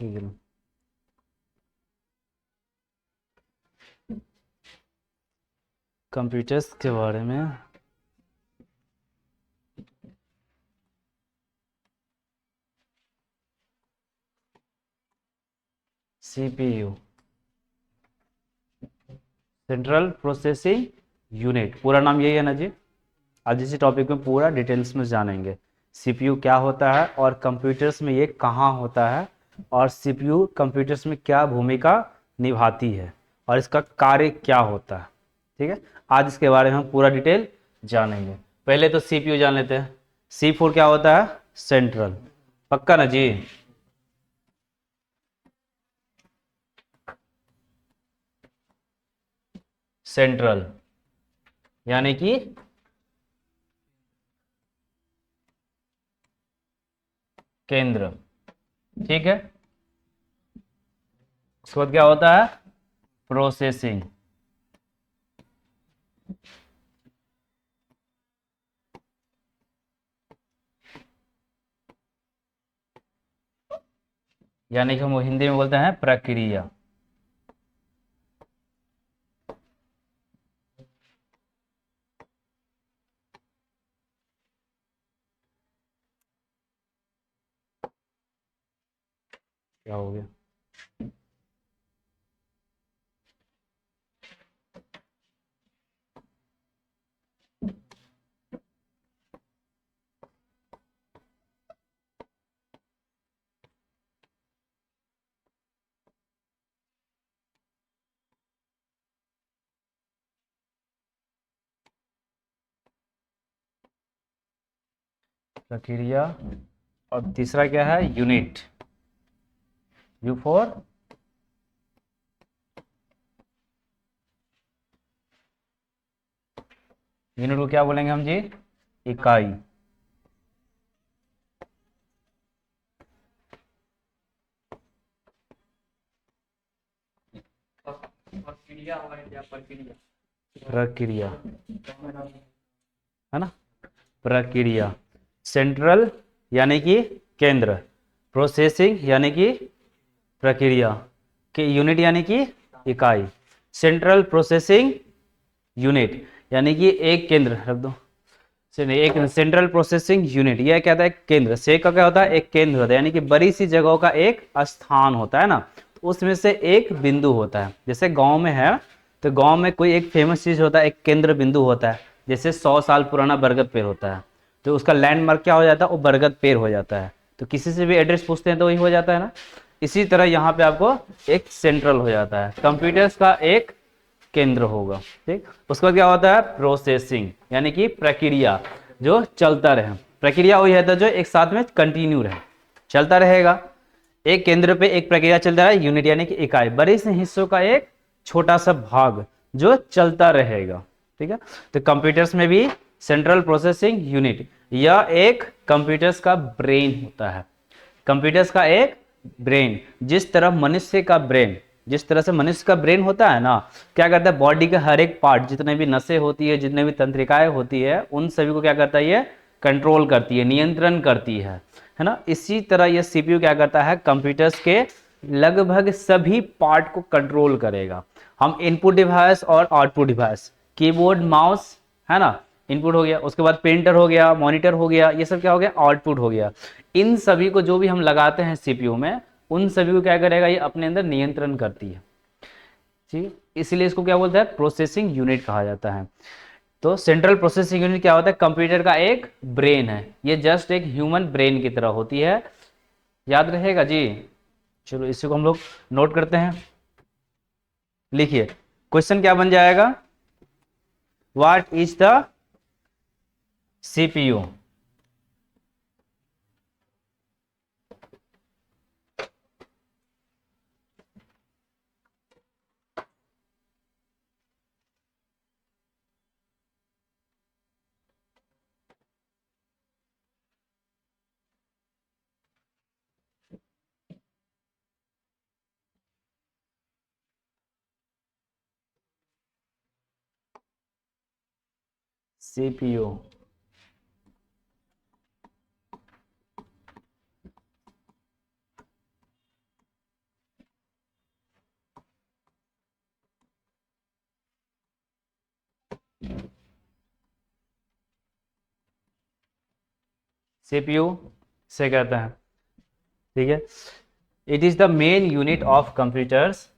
ठीक है। कंप्यूटर्स के बारे में सीपीयू, सेंट्रल प्रोसेसिंग यूनिट, पूरा नाम यही है ना जी। आज इसी टॉपिक में पूरा डिटेल्स में जानेंगे सीपीयू क्या होता है और कंप्यूटर्स में ये कहाँ होता है और सीपीयू कंप्यूटर्स में क्या भूमिका निभाती है और इसका कार्य क्या होता है। ठीक है, आज इसके बारे में हम पूरा डिटेल जानेंगे। पहले तो सीपीयू जान लेते हैं। सी फोर क्या होता है? सेंट्रल। पक्का ना जी? सेंट्रल यानी कि केंद्र। ठीक है, उसके बाद क्या होता है? प्रोसेसिंग। यानी कि हम हिंदी में बोलते हैं प्रक्रिया। क्या हो गया? प्रक्रिया। और तीसरा क्या है? यूनिट। यू फॉर यूनिट को क्या बोलेंगे हम जी? इकाई। प्रक्रिया है ना, प्रक्रिया। सेंट्रल यानी कि केंद्र, प्रोसेसिंग यानी कि प्रक्रिया के, यूनिट यानी कि इकाई। सेंट्रल प्रोसेसिंग यूनिट यानी कि एक केंद्र रख दो। एक सेंट्रल प्रोसेसिंग यूनिट, यह क्या होता है? केंद्र। से का क्या होता है? एक केंद्र होता है, यानी कि बड़ी सी जगहों का एक स्थान होता है ना, तो उसमें से एक बिंदु होता है। जैसे गांव में है तो गांव में कोई एक फेमस चीज होता है, एक केंद्र बिंदु होता है। जैसे 100 साल पुराना बरगद पेड़ होता है तो उसका लैंडमार्क क्या हो जाता है? वो बरगद पेड़ हो जाता है। तो किसी से भी एड्रेस पूछते हैं तो वही हो जाता है ना। इसी तरह यहाँ पे आपको एक सेंट्रल हो जाता है, कंप्यूटर्स का एक केंद्र होगा। ठीक, उसके बाद क्या होता है? प्रोसेसिंग यानी कि प्रक्रिया, जो चलता रहे। प्रक्रिया वही है जो एक साथ में कंटिन्यू रहे, चलता रहेगा। एक केंद्र पे एक प्रक्रिया चलता है, यूनिट यानी कि इकाई, बड़े से हिस्सों का एक छोटा सा भाग जो चलता रहेगा। ठीक है, तो कंप्यूटर्स में भी सेंट्रल प्रोसेसिंग यूनिट या एक कंप्यूटर्स का ब्रेन होता है। कंप्यूटर्स का एक ब्रेन, जिस तरह से मनुष्य का ब्रेन होता है ना, क्या करता है? बॉडी के हर एक पार्ट, जितने भी नसें होती है, जितने भी तंत्रिकाएं होती है, उन सभी को क्या करता है? ये कंट्रोल करती है, नियंत्रण करती है ना। इसी तरह ये सीपीयू क्या करता है? कंप्यूटर्स के लगभग सभी पार्ट को कंट्रोल करेगा। हम इनपुट डिवाइस और आउटपुट डिवाइस, कीबोर्ड, माउस, है ना, इनपुट हो गया। उसके बाद प्रिंटर हो गया, मॉनिटर हो गया, ये सब क्या हो गया? आउटपुट हो गया। इन सभी को जो भी हम लगाते हैं सीपीयू में, उन सभी को क्या करेगा? ये अपने अंदर नियंत्रण करती है। ठीक, इसलिए इसको क्या बोलते हैं? प्रोसेसिंग यूनिट कहा जाता है। तो सेंट्रल प्रोसेसिंग यूनिट क्या होता है? कंप्यूटर का एक ब्रेन है। ये जस्ट एक ह्यूमन ब्रेन की तरह होती है। याद रहेगा जी? चलो इसी को हम लोग नोट करते हैं। लिखिए, क्वेश्चन क्या बन जाएगा? What is the CPU? CPU CPU से कहते हैं, ठीक है। It is the main unit of computers,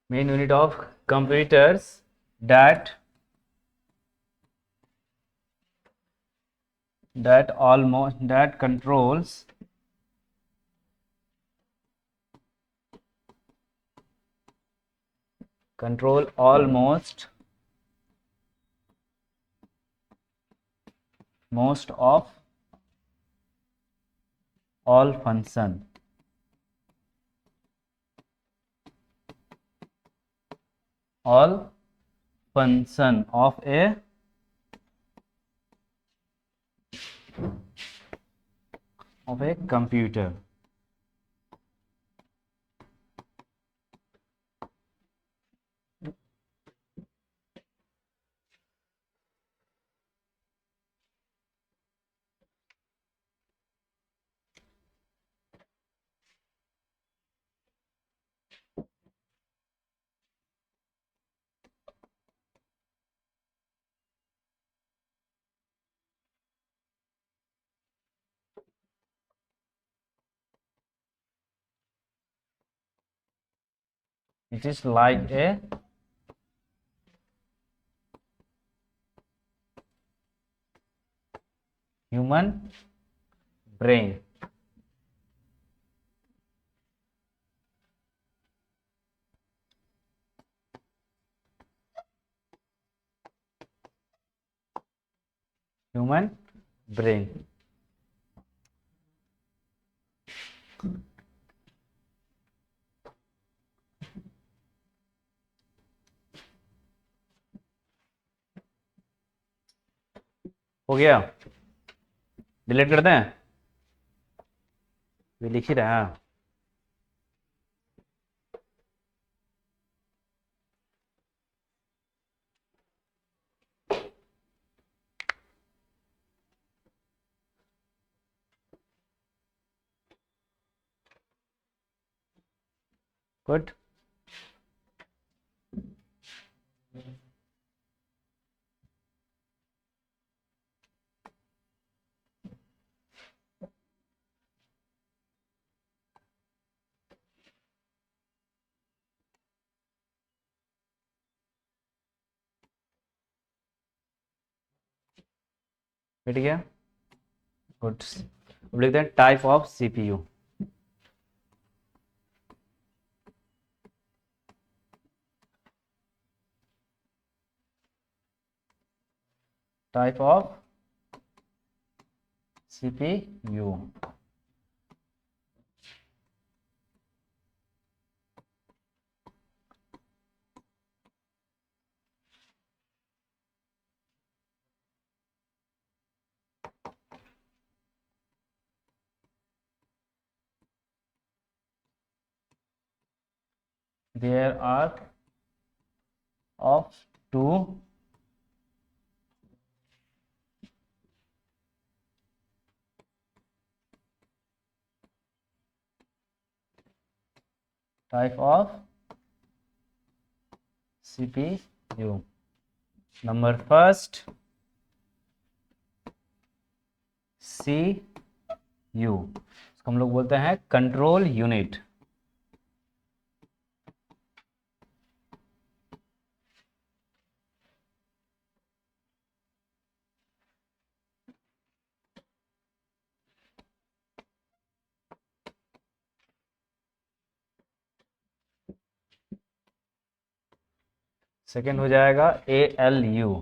main unit of computers that control almost most of all function of a computer। It is like a human brain। Human brain. हो गया, delete कर दें, ये लिख ही रहा है। गुड। मिट गया, गुड। अब लिखते हैं type of CPU. Type of CPU. There are of two type of CPU। Number first CPU, इसको हम लोग बोलते हैं कंट्रोल यूनिट। सेकेंड हो जाएगा ALU।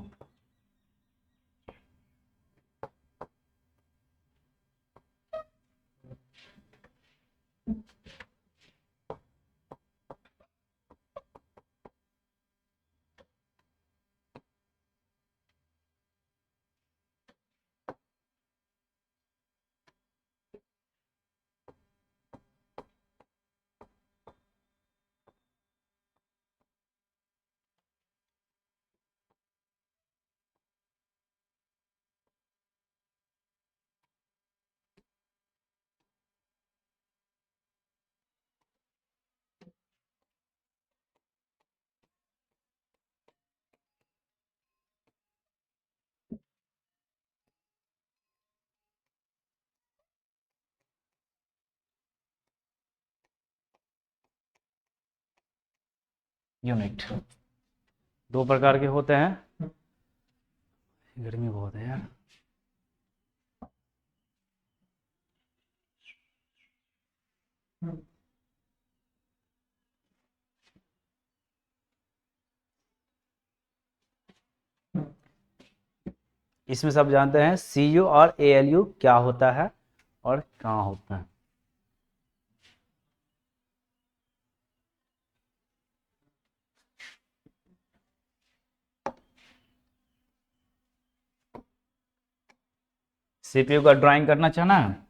यूनिट। दो प्रकार के होते हैं। गर्मी बहुत है यार। इसमें सब जानते हैं CU और ALU क्या होता है और कहाँ होता है। CPU का ड्राइंग करना चाहना है।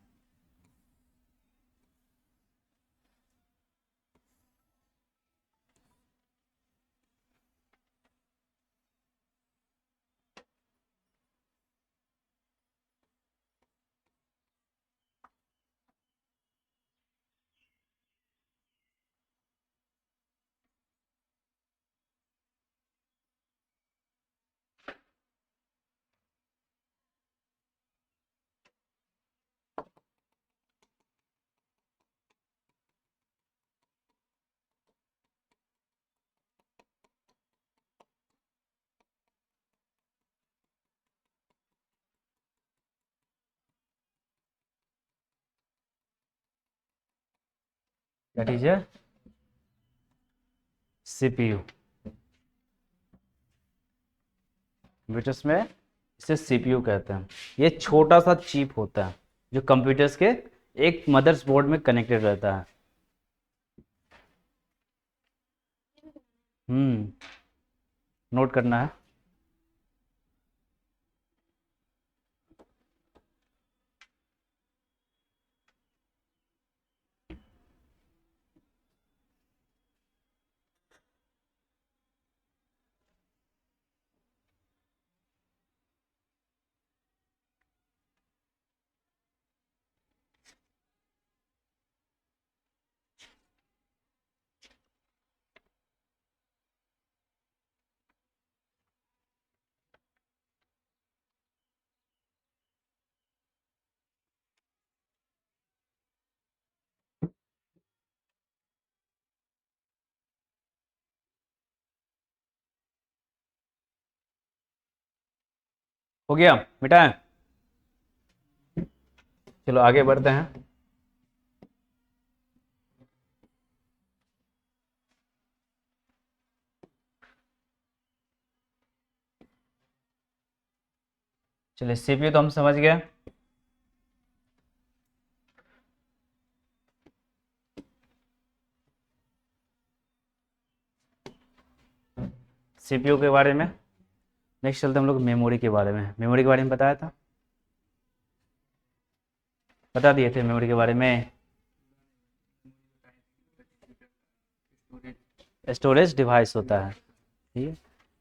That is a CPU। Computers में इसे CPU कहते हैं। ये छोटा सा चिप होता है जो कंप्यूटर्स के एक मदर्स बोर्ड में कनेक्टेड रहता है। नोट करना है। हो गया मिटाएं। चलो आगे बढ़ते हैं। चलिए CPU तो हम समझ गए। CPU के बारे में। नेक्स्ट चलते हम लोग मेमोरी के बारे में। मेमोरी के बारे में बताया था, बता दिए थे मेमोरी के बारे में। स्टोरेज डिवाइस होता है, ठीक है।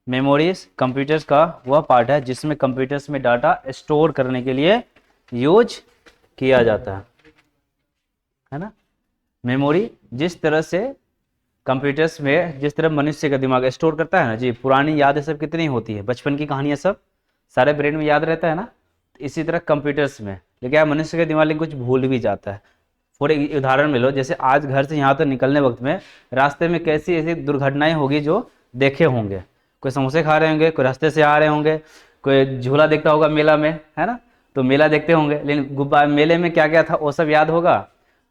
मेमोरीज कंप्यूटर्स का वह पार्ट है जिसमें कंप्यूटर्स में डाटा स्टोर करने के लिए यूज किया जाता है ना। मेमोरी जिस तरह से कंप्यूटर्स में, जिस तरह मनुष्य का दिमाग स्टोर करता है ना जी, पुरानी यादें सब कितनी होती है, बचपन की कहानियां सब सारे ब्रेन में याद रहता है ना। इसी तरह कंप्यूटर्स में, लेकिन क्या मनुष्य का दिमाग कुछ भूल भी जाता है। फॉर एक उदाहरण में लो, जैसे आज घर से यहाँ तक निकलने वक्त में रास्ते में कैसी ऐसी दुर्घटनाएं होगी जो देखे होंगे। कोई समोसे खा रहे होंगे, कोई रास्ते से आ रहे होंगे, कोई झूला देखता होगा मेला में, है ना। तो मेला देखते होंगे, लेकिन गुब्बारे मेले में क्या क्या था वो सब याद होगा।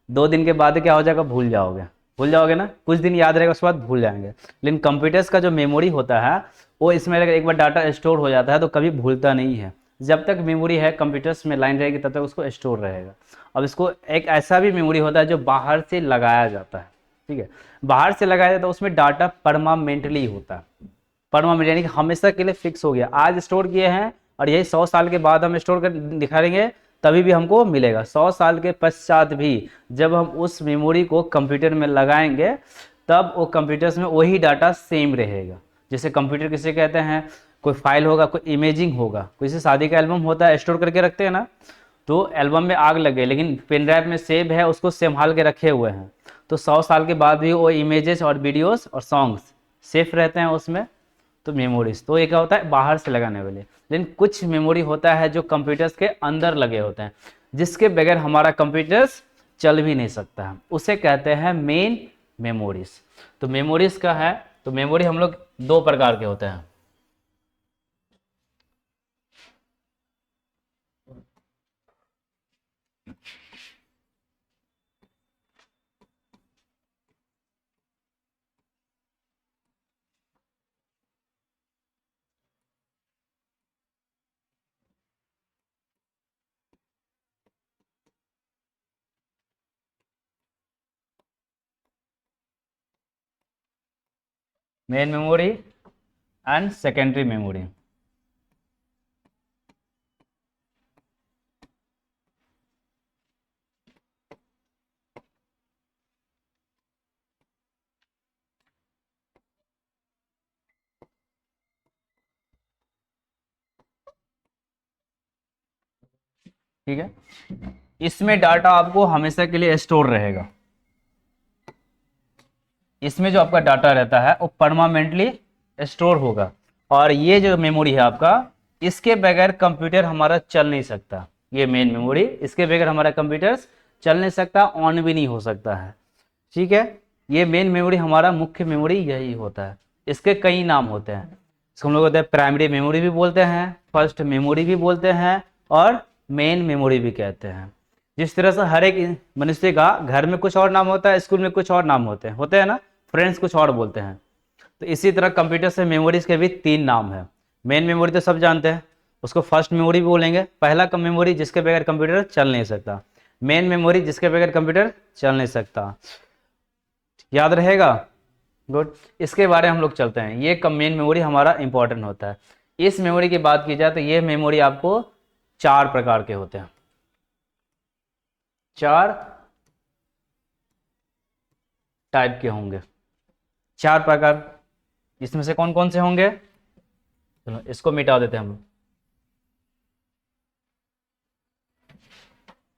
2 दिन के बाद क्या हो जाएगा, भूल जाओगे। भूल जाओगे ना, कुछ दिन याद रहेगा उसके बाद भूल जाएंगे। लेकिन कंप्यूटर्स का जो मेमोरी होता है वो, इसमें अगर एक बार डाटा स्टोर हो जाता है तो कभी भूलता नहीं है। जब तक मेमोरी है कंप्यूटर्स में लाइन रहेगी तब तक उसको स्टोर रहेगा। अब इसको एक ऐसा भी मेमोरी होता है जो बाहर से लगाया जाता है, ठीक है। बाहर से लगाया जाता है उसमें डाटा परमानेंटली होता है। परमानेंट यानी कि हमेशा के लिए फिक्स हो गया, आज स्टोर किए हैं और यही 100 साल के बाद हम स्टोर कर दिखाएंगे तभी भी हमको मिलेगा। 100 साल के पश्चात भी जब हम उस मेमोरी को कंप्यूटर में लगाएंगे तब वो कंप्यूटर्स में वही डाटा सेम रहेगा। जैसे कंप्यूटर किसे कहते हैं, कोई फाइल होगा, कोई इमेजिंग होगा, कोई से शादी का एल्बम होता है स्टोर करके रखते हैं ना, तो एल्बम में आग लग गई लेकिन पेन ड्राइव में सेव है, उसको संभाल के रखे हुए हैं, तो 100 साल के बाद भी वो इमेजेस और वीडियोस और सॉन्ग्स सेफ रहते हैं उसमें। तो मेमोरीज तो ये क्या होता है, बाहर से लगाने वाले। लेकिन कुछ मेमोरी होता है जो कंप्यूटर्स के अंदर लगे होते हैं, जिसके बगैर हमारा कंप्यूटर्स चल भी नहीं सकता है, उसे कहते हैं मेन मेमोरीज। तो मेमोरीज का है तो मेमोरी हम लोग दो प्रकार के होते हैं। Main memory and secondary memory. ठीक है, इसमें डाटा आपको हमेशा के लिए स्टोर रहेगा। इसमें जो आपका डाटा रहता है वो परमानेंटली स्टोर होगा। और ये जो मेमोरी है आपका, इसके बगैर कंप्यूटर हमारा चल नहीं सकता। ये मेन मेमोरी, इसके बगैर हमारा कंप्यूटर चल नहीं सकता, ऑन भी नहीं हो सकता है। ठीक है, ये मेन मेमोरी हमारा मुख्य मेमोरी यही होता है। इसके कई नाम होते हैं। इसको हम लोग होते हैं प्राइमरी मेमोरी भी बोलते हैं, फर्स्ट मेमोरी भी बोलते हैं, और मेन मेमोरी भी कहते हैं। जिस तरह से हर एक मनुष्य का घर में कुछ और नाम होता है, स्कूल में कुछ और नाम होते हैं ना, फ्रेंड्स कुछ और बोलते हैं। तो इसी तरह कंप्यूटर से मेमोरीज के भी तीन नाम है। मेन मेमोरी तो सब जानते हैं, उसको फर्स्ट मेमोरी भी बोलेंगे, पहला मेमोरी जिसके बगैर कंप्यूटर चल नहीं सकता। मेन मेमोरी जिसके बगैर कंप्यूटर चल नहीं सकता। याद रहेगा? गुड। इसके बारे में हम लोग चलते हैं। ये मेन मेमोरी हमारा इंपॉर्टेंट होता है। इस मेमोरी की बात की जाए तो ये मेमोरी आपको चार प्रकार के होते हैं। चार टाइप के होंगे, चार प्रकार। इसमें से कौन कौन से होंगे? चलो इसको मिटा देते हैं हम।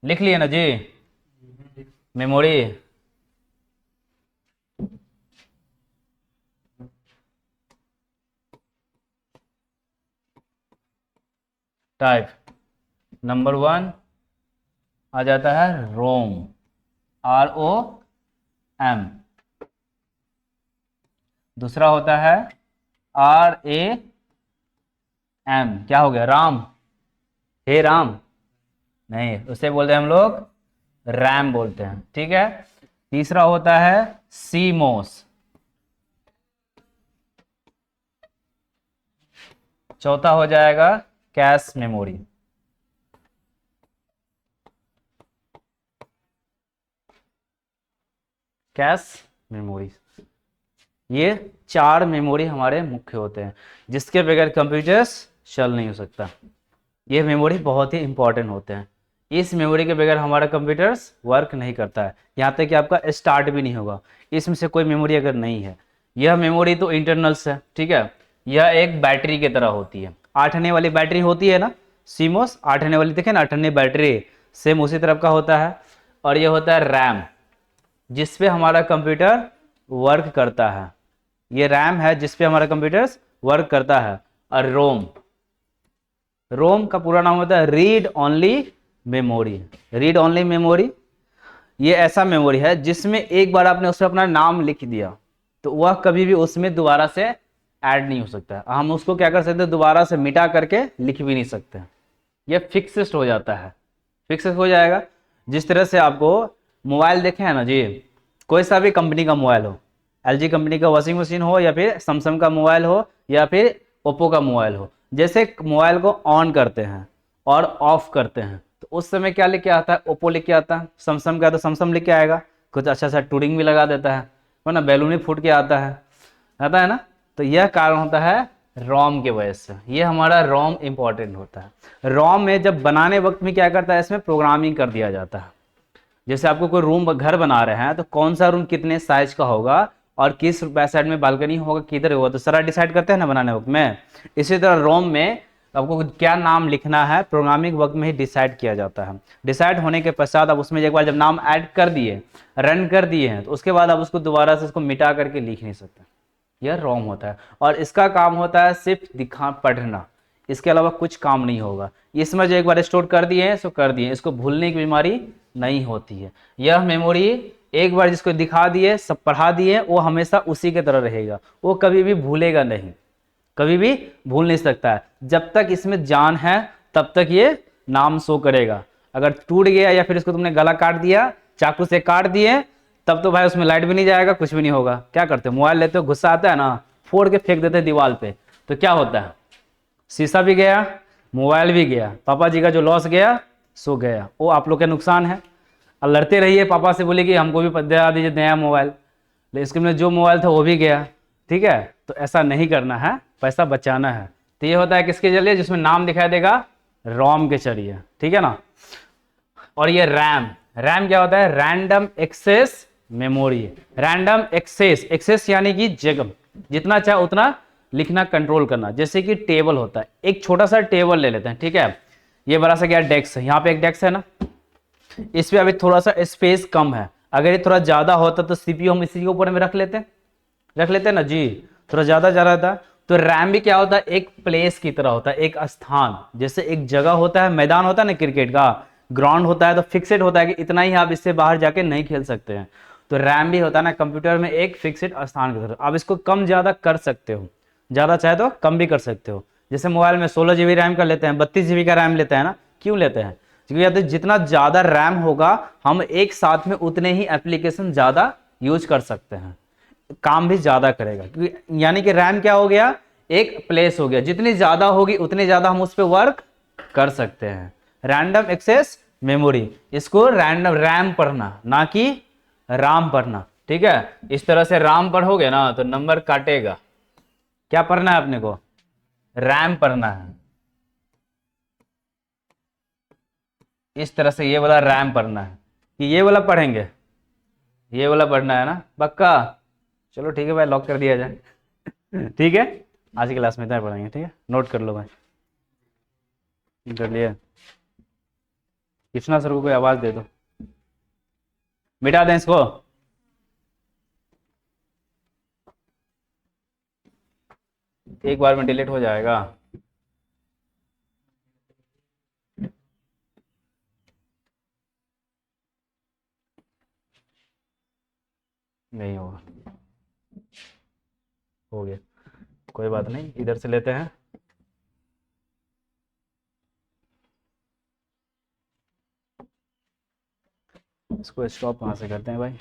लिख लिए ना जी? मेमोरी, टाइप नंबर 1 आ जाता है रोम, ROM। दूसरा होता है RAM, क्या हो गया? राम, हे राम नहीं, उसे बोलते हैं हम लोग रैम बोलते हैं। ठीक है। तीसरा होता है CMOS। चौथा हो जाएगा कैश मेमोरी। कैश मेमोरी, ये चार मेमोरी हमारे मुख्य होते हैं जिसके बगैर कंप्यूटर्स चल नहीं हो सकता। ये मेमोरी बहुत ही इंपॉर्टेंट होते हैं। इस मेमोरी के बगैर हमारा कंप्यूटर्स वर्क नहीं करता है, यहाँ तक कि आपका स्टार्ट भी नहीं होगा इसमें से कोई मेमोरी अगर नहीं है। यह मेमोरी तो इंटरनल्स है। ठीक है, यह एक बैटरी की तरह होती है। 8 आने वाली बैटरी होती है ना, सीमोस 8 आने वाली, देखे ना 8 आने बैटरी, सेम उसी तरफ का होता है। और यह होता है रैम, जिसपे हमारा कंप्यूटर वर्क करता है। ये रैम है जिसपे हमारा कंप्यूटर वर्क करता है। और रोम, रोम का पूरा नाम होता है read only memory. Read only memory ये ऐसा मेमोरी है जिसमें एक बार आपने उसमें अपना नाम लिख दिया तो वह कभी भी उसमें दोबारा से ऐड नहीं हो सकता। हम उसको क्या कर सकते हैं? दोबारा से मिटा करके लिख भी नहीं सकते। यह फिक्स्ड हो जाता है, फिक्स हो जाएगा। जिस तरह से आपको मोबाइल देखे हैं ना जी, कोई सा भी कंपनी का मोबाइल हो, LG कंपनी का वॉशिंग मशीन हो, या फिर सैमसंग का मोबाइल हो, या फिर ओप्पो का मोबाइल हो, जैसे मोबाइल को ऑन करते हैं और ऑफ करते हैं तो उस समय क्या लिख के आता है? ओप्पो लिख के आता है। सैमसंग का तो सैमसंग लिख के आएगा, कुछ अच्छा सा टूरिंग भी लगा देता है, वरना बैलून ही फूट के आता है ना। तो यह कारण होता है रोम के वजह से। ये हमारा रोम इंपॉर्टेंट होता है। रोम में जब बनाने वक्त में क्या करता है? इसमें प्रोग्रामिंग कर दिया जाता है। जैसे आपको कोई रूम घर बना रहे हैं तो कौन सा रूम कितने साइज का होगा और किस बैक साइड में बालकनी होगा, किधर होगा, तो सारा डिसाइड करते हैं ना बनाने वक्त में। इसी तरह रोम में आपको क्या नाम लिखना है प्रोग्रामिंग वक्त में ही डिसाइड किया जाता है। डिसाइड होने के पश्चात अब उसमें एक बार जब नाम ऐड कर दिए, रन कर दिए हैं, तो उसके बाद आप उसको दोबारा से उसको मिटा करके लिख नहीं सकते। यह रोम होता है और इसका काम होता है सिर्फ पढ़ना, इसके अलावा कुछ काम नहीं होगा। इसमें जो एक बार स्टोर कर दिए हैं सो कर दिए, इसको भूलने की बीमारी नहीं होती है। यह मेमोरी एक बार जिसको दिखा दिए, सब पढ़ा दिए, वो हमेशा उसी के तरह रहेगा, वो कभी भी भूलेगा नहीं, कभी भी भूल नहीं सकता है। जब तक इसमें जान है तब तक ये नाम शो करेगा। अगर टूट गया या फिर इसको तुमने गला काट दिया, चाकू से काट दिए, तब तो भाई उसमें लाइट भी नहीं जाएगा, कुछ भी नहीं होगा। क्या करते हो, मोबाइल लेते हो, गुस्सा आता है ना, फोड़ के फेंक देते हैं दीवार पे, तो क्या होता है, शीशा भी गया, मोबाइल भी गया, पापा जी का जो लॉस गया सो गया, वो आप लोग का नुकसान है। अब लड़ते रहिए, पापा से बोले कि हमको भी दिला दीजिए नया मोबाइल, लेकिन इसके में जो मोबाइल था वो भी गया। ठीक है, तो ऐसा नहीं करना है, पैसा बचाना है। तो ये होता है किसके जरिए, जिसमें नाम दिखाई देगा रोम के जरिए। ठीक है ना। और ये रैम, रैम क्या होता है, random access memory. Random access, access यानी कि जगह, जितना चाहे उतना लिखना, कंट्रोल करना। जैसे कि टेबल होता है, एक छोटा सा टेबल ले लेते हैं, ठीक है, ये बड़ा सा क्या डेस्क है, यहाँ पे एक डेस्क है ना, इस पे अभी थोड़ा सा स्पेस कम है, अगर ये थोड़ा ज्यादा होता तो सीपीयू हम इसी के ऊपर में रख लेते हैं ना जी, थोड़ा ज्यादा जा रहा था। तो रैम भी क्या होता है, एक प्लेस की तरह होता है, एक स्थान, जैसे एक जगह होता है, मैदान होता है ना क्रिकेट का, ग्राउंड होता है, तो फिक्सेड होता है कि इतना ही, आप इससे बाहर जाके नहीं खेल सकते हैं। तो रैम भी होता है ना कंप्यूटर में एक फिक्सेड स्थान की तरह, आप इसको कम ज्यादा कर सकते हो, ज्यादा चाहे तो कम भी कर सकते हो। जैसे मोबाइल में 16 GB रैम का लेते हैं, 32 GB का रैम लेते हैं ना, क्यों लेते हैं, क्योंकि जितना ज्यादा रैम होगा हम एक साथ में उतने ही एप्लीकेशन ज्यादा यूज कर सकते हैं, काम भी ज्यादा करेगा। क्योंकि यानी कि रैम क्या हो गया, एक प्लेस हो गया, जितनी ज्यादा होगी उतनी ज्यादा हम उस पर वर्क कर सकते हैं। रैंडम एक्सेस मेमोरी, इसको रैंडम रैम पढ़ना, ना कि राम पढ़ना। ठीक है, इस तरह से राम पढ़ोगे ना तो नंबर काटेगा। क्या पढ़ना है अपने को, रैम पढ़ना है, इस तरह से ये वाला रैम पढ़ना है, कि ये वाला पढ़ेंगे, ये वाला पढ़ना है ना पक्का। चलो ठीक है भाई, लॉक कर दिया जाए। ठीक है, आज की क्लास में इतना पढ़ेंगे, ठीक है, नोट कर लो भाई, कर लिया। कृष्णा सर को कोई आवाज दे दो, मिटा दें इसको। एक बार में डिलीट हो जाएगा। नहीं होगा, हो गया, कोई बात नहीं, इधर से लेते हैं। इसको स्टॉप कहाँ से करते हैं भाई।